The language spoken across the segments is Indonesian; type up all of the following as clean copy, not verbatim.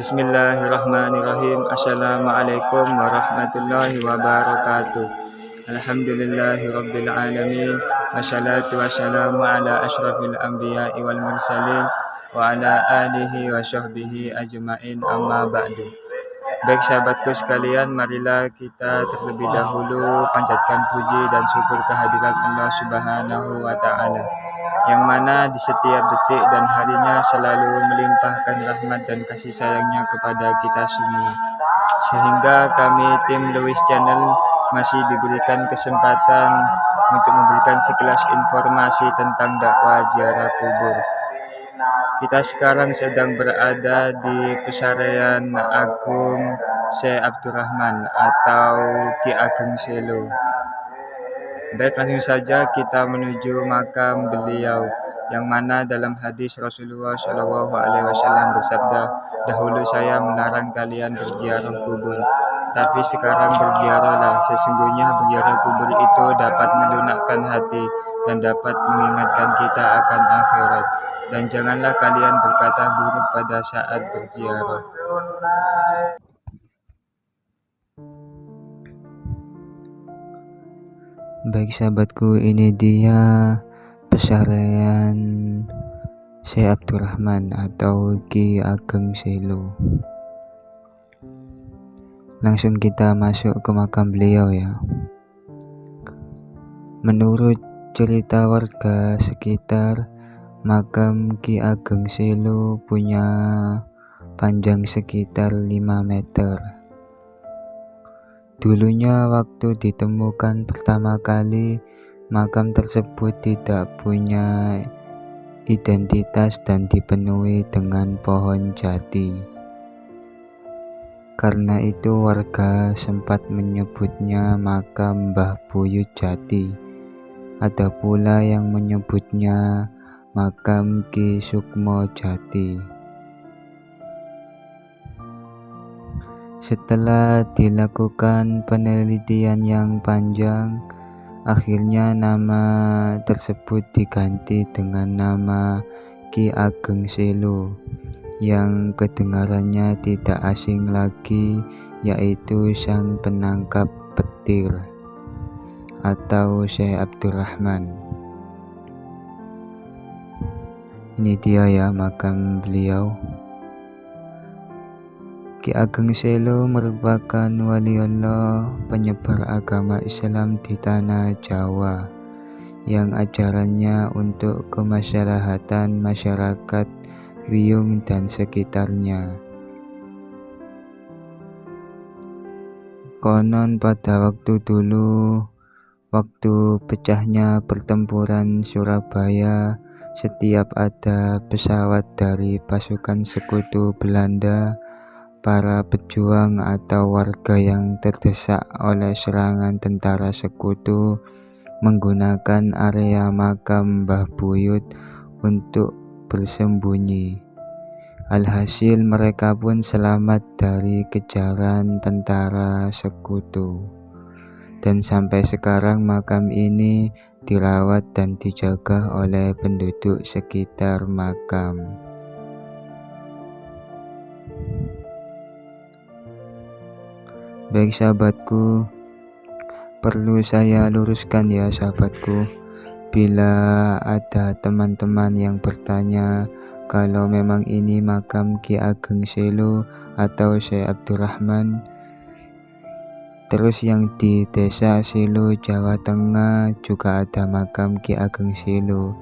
Bismillahirrahmanirrahim. Assalamualaikum warahmatullahi wabarakatuh. Alhamdulillahi rabbil alamin. Wassalatu wassalamu ala asyrafil anbiya'i wal mursalin wa ala alihi wa sahbihi ajma'in, amma ba'du. Baik sahabatku sekalian, marilah kita terlebih dahulu panjatkan puji dan syukur kehadirat Allah Subhanahu wa Ta'ala, yang mana di setiap detik dan harinya selalu melimpahkan rahmat dan kasih sayangnya kepada kita semua, sehingga kami tim Lewis Channel masih diberikan kesempatan untuk memberikan sekilas informasi tentang dakwah ziarah kubur. Kita sekarang sedang berada di Pesarian Agung Syekh Abdurrahman atau Ki Ageng Selo. Baik, langsung saja kita menuju makam beliau, yang mana dalam hadis Rasulullah SAW bersabda, "Dahulu saya melarang kalian berziarah kubur, tapi sekarang berziarahlah. Sesungguhnya berziarah kubur itu dapat melunakkan hati dan dapat mengingatkan kita akan akhirat. Dan janganlah kalian berkata buruk pada saat berziarah." Baik sahabatku, ini dia Pesarian Syekh Abdurrahman atau Ki Ageng Selo. Langsung kita masuk ke makam beliau ya. Menurut cerita warga sekitar, makam Ki Ageng Selo punya panjang sekitar 5 meter. Dulunya waktu ditemukan pertama kali, makam tersebut tidak punya identitas dan dipenuhi dengan pohon jati. Karena itu warga sempat menyebutnya makam Mbah Buyut Jati. Ada pula yang menyebutnya makam Ki Sukmo Jati. Setelah dilakukan penelitian yang panjang, akhirnya nama tersebut diganti dengan nama Ki Ageng Selo, yang kedengarannya tidak asing lagi, yaitu sang penangkap petir atau Syekh Abdurrahman. Ini dia ya makam beliau. Ki Ageng Selo merupakan wali Allah penyebar agama Islam di tanah Jawa, yang ajarannya untuk kemaslahatan masyarakat Wiyung dan sekitarnya. Konon pada waktu dulu, waktu pecahnya pertempuran Surabaya, setiap ada pesawat dari pasukan sekutu Belanda, para pejuang atau warga yang terdesak oleh serangan tentara sekutu menggunakan area makam Mbah Buyut untuk bersembunyi. Alhasil mereka pun selamat dari kejaran tentara sekutu. Dan sampai sekarang makam ini dirawat dan dijaga oleh penduduk sekitar makam. Baik sahabatku, perlu saya luruskan ya sahabatku, bila ada teman-teman yang bertanya kalau memang ini makam Ki Ageng Selo atau Syekh Abdurrahman, terus yang di desa Selo, Jawa Tengah juga ada makam Ki Ageng Selo,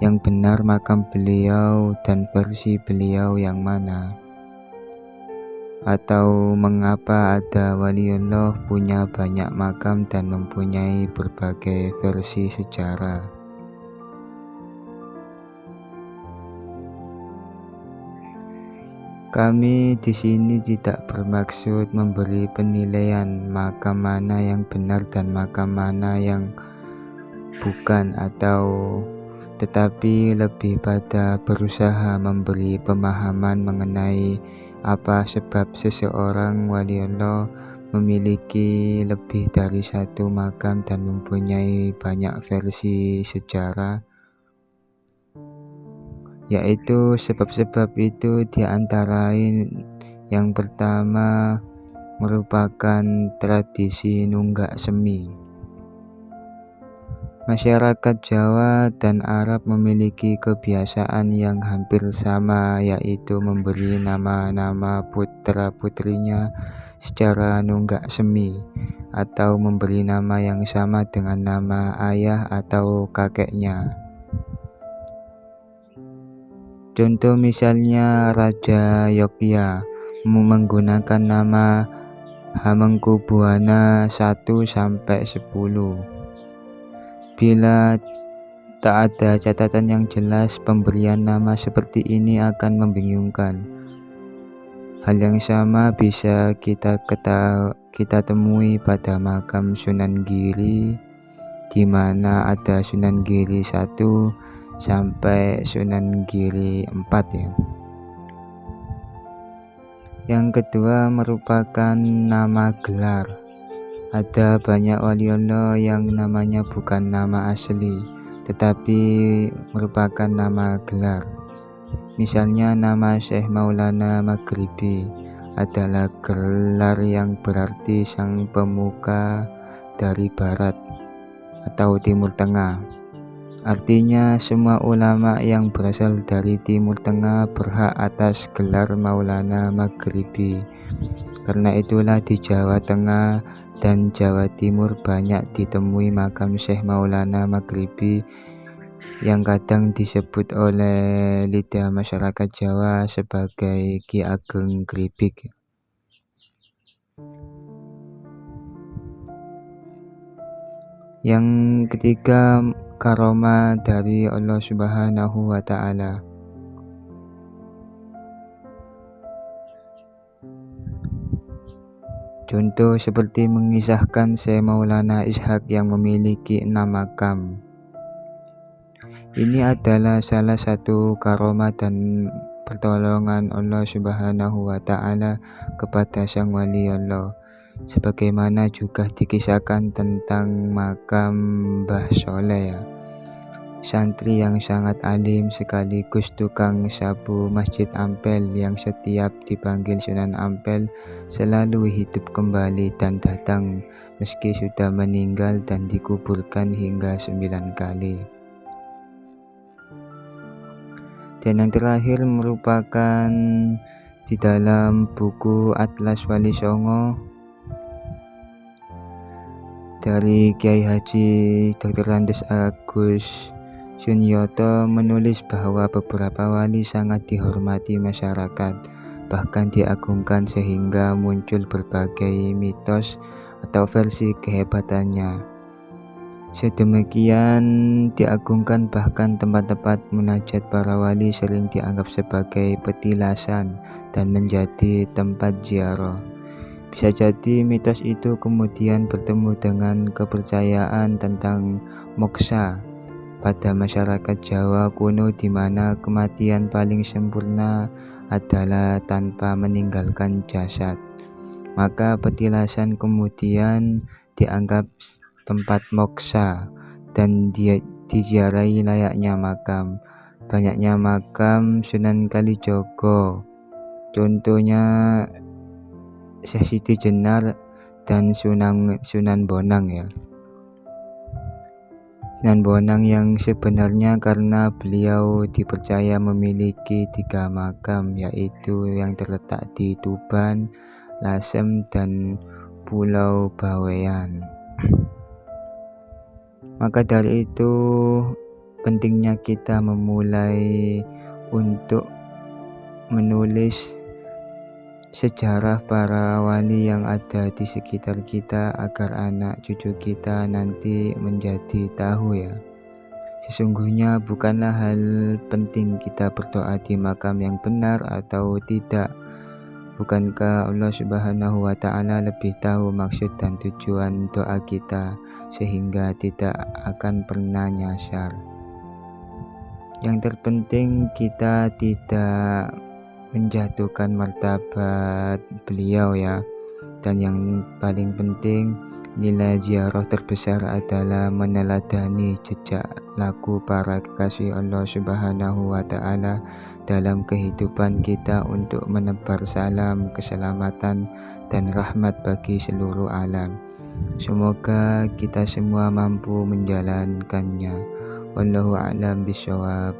yang benar makam beliau dan versi beliau yang mana? Atau mengapa ada waliullah punya banyak makam dan mempunyai berbagai versi sejarah? Kami di sini tidak bermaksud memberi penilaian makam mana yang benar dan makam mana yang bukan, tetapi lebih pada berusaha memberi pemahaman mengenai apa sebab seseorang waliullah memiliki lebih dari satu makam dan mempunyai banyak versi sejarah, yaitu sebab-sebab itu diantara lain Yang pertama merupakan tradisi nunggak semi. Masyarakat Jawa dan Arab memiliki kebiasaan yang hampir sama, yaitu memberi nama-nama putra-putrinya secara nunggak semi, atau memberi nama yang sama dengan nama ayah atau kakeknya. Contoh misalnya Raja Yogya menggunakan nama Hamengkubuwana 1 sampai 10. Bila tak ada catatan yang jelas, pemberian nama seperti ini akan membingungkan. Hal yang sama bisa kita temui pada makam Sunan Giri, di mana ada Sunan Giri 1 sampai Sunan Giri 4 ya. Yang kedua merupakan nama gelar. Ada banyak wali Allah yang namanya bukan nama asli, tetapi merupakan nama gelar. Misalnya nama Syekh Maulana Maghribi adalah gelar yang berarti sang pemuka dari barat atau Timur Tengah. Artinya semua ulama yang berasal dari Timur Tengah berhak atas gelar Maulana Maghribi. Karena itulah di Jawa Tengah dan Jawa Timur banyak ditemui makam Syekh Maulana Maghribi yang kadang disebut oleh lidah masyarakat Jawa sebagai Ki Ageng Gribik. Yang ketiga, karomah dari Allah Subhanahu wa Ta'ala. Contoh seperti mengisahkan Syekh Maulana Ishaq yang memiliki 6 makam. Ini adalah salah satu karomah dan pertolongan Allah Subhanahu wa Ta'ala kepada sang wali Allah. Sebagaimana juga dikisahkan tentang makam Mbah Soleh ya. Santri yang sangat alim sekaligus tukang sapu Masjid Ampel yang setiap dipanggil Sunan Ampel selalu hidup kembali dan datang meski sudah meninggal dan dikuburkan hingga 9 kali. Dan yang terakhir merupakan di dalam buku Atlas Wali Songo dari Kiai Haji Dr. Andes Agus Sunyoto menulis bahwa beberapa wali sangat dihormati masyarakat, bahkan diagungkan sehingga muncul berbagai mitos atau versi kehebatannya. Sedemikian diagungkan bahkan tempat-tempat munajat para wali sering dianggap sebagai petilasan dan menjadi tempat ziarah. Bisa jadi mitos itu kemudian bertemu dengan kepercayaan tentang moksa pada masyarakat Jawa kuno, di mana kematian paling sempurna adalah tanpa meninggalkan jasad. Maka petilasan kemudian dianggap tempat moksa dan diziarahi layaknya makam. Banyaknya makam Sunan Kalijogo, contohnya Syekh Siti Jenar dan Sunan Bonang ya. Sunan Bonang yang sebenarnya karena beliau dipercaya memiliki 3 makam, yaitu yang terletak di Tuban, Lasem, dan Pulau Bawean. Maka dari itu pentingnya kita memulai untuk menulis sejarah para wali yang ada di sekitar kita agar anak cucu kita nanti menjadi tahu ya. Sesungguhnya bukanlah hal penting kita berdoa di makam yang benar atau tidak. Bukankah Allah Subhanahu wa Ta'ala lebih tahu maksud dan tujuan doa kita sehingga tidak akan pernah nyasar. Yang terpenting kita tidak menjatuhkan martabat beliau ya, Dan yang paling penting, nilai ziarah terbesar adalah meneladani jejak laku para kekasih Allah Subhanahu wa Ta'ala dalam kehidupan kita untuk menebar salam, keselamatan, dan rahmat bagi seluruh alam. Semoga kita semua mampu menjalankannya. Wallahu a'lam bishawab.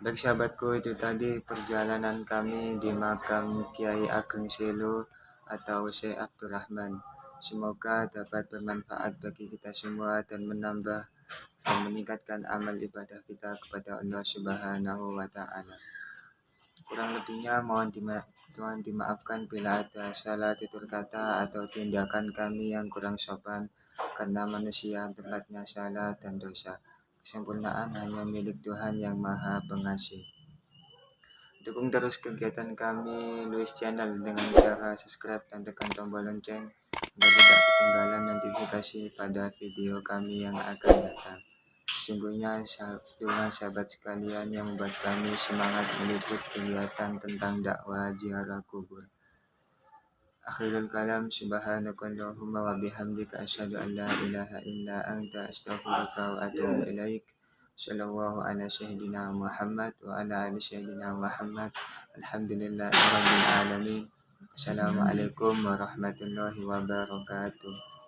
Baik sahabatku, itu tadi perjalanan kami di makam Kiai Ageng Selo atau Syekh Abdurrahman. Semoga dapat bermanfaat bagi kita semua dan menambah dan meningkatkan amal ibadah kita kepada Allah Subhanahu wa Ta'ala. Kurang lebihnya mohon dimaafkan bila ada salah tutur kata atau tindakan kami yang kurang sopan, karena manusia tempatnya salah dan dosa. Kesempurnaan hanya milik Tuhan yang Maha Pengasih. Dukung terus kegiatan kami Luis Channel dengan cara subscribe dan tekan tombol lonceng agar tidak ketinggalan notifikasi pada video kami yang akan datang. Sesungguhnya dengan sahabat sekalian yang membuat kami semangat meliput kegiatan tentang dakwah ziarah kubur. Akhirul kalam, subhanakallahumma wa bihamdika asyhadu an la ilaha illa anta astaghfiruka wa atubu ilaik. Sallallahu ala sayyidina Muhammad wa ala ali sayyidina Muhammad. Alhamdulillahirabbil alamin. Assalamualaikum warahmatullahi wabarakatuh.